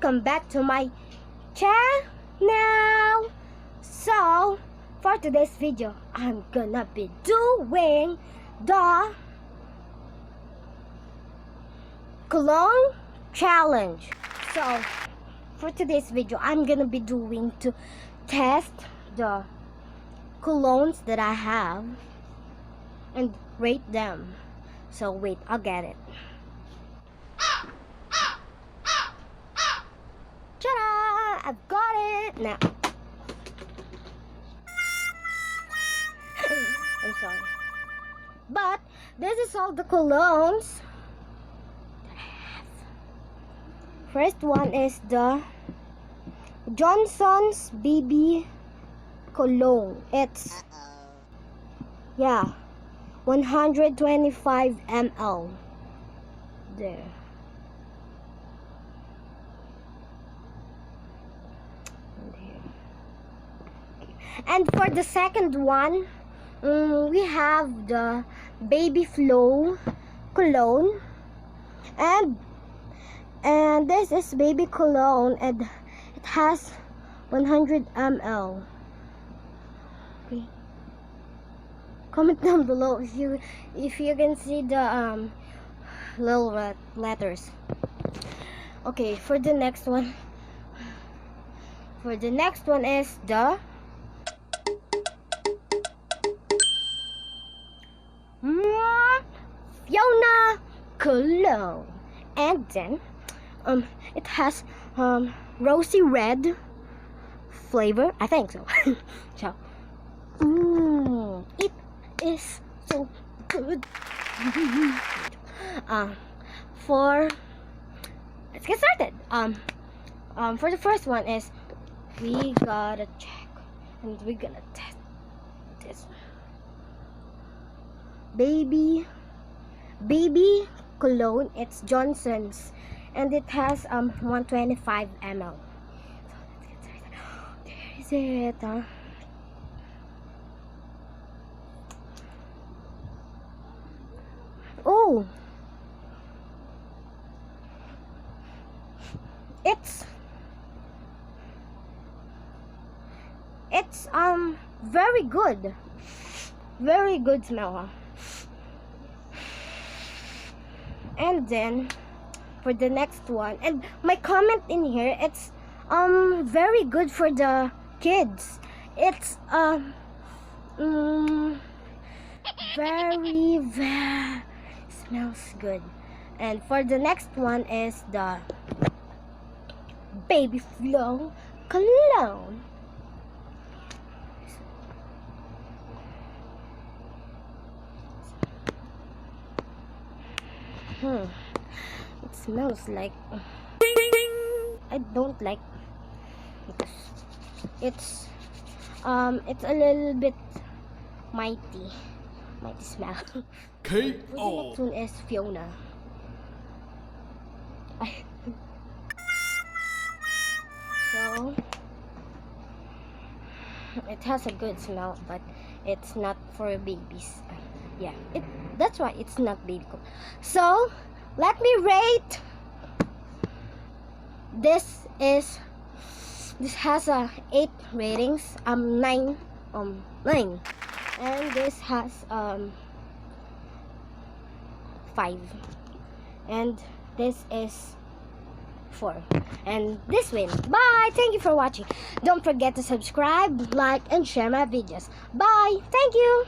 welcome back to my channel. So for today's video, I'm gonna be doing the cologne challenge. So for today's video, I'm gonna be doing to test the colognes that I have and rate them. So wait, I'll get it. Ta-da! I've got it now. I'm sorry, but this is all the colognes that I have. First one is the Johnson's Baby Cologne. It's 125 ml. There. And for the second one, we have the Baby Flow Cologne, and this is Baby Cologne, and it has 100 ml. Okay. Comment down below if you can see the little letters. Okay, for the next one is the Fiona Cologne, and then it has rosy red flavor, I think so. So it is so good. Let's get started. For the first one is, we gotta check and we're gonna test this baby cologne. It's Johnson's, and it has 125 ml. So let's get started. There is it. Oh, it's very good smell. And then for the next one, and my comment in here, it's very good for the kids. It's very smells good. And for the next one is the Baby Flow Cologne. It smells like, I don't like it. It's a little bit mighty smell. The next one is Fiona. So it has a good smell, but it's not for babies. That's why it's not baby cool. So let me rate. This has a 8 ratings. 9, and this has 5, and this is 4, and this win. Bye. Thank you for watching. Don't forget to subscribe, like, and share my videos. Bye. Thank you.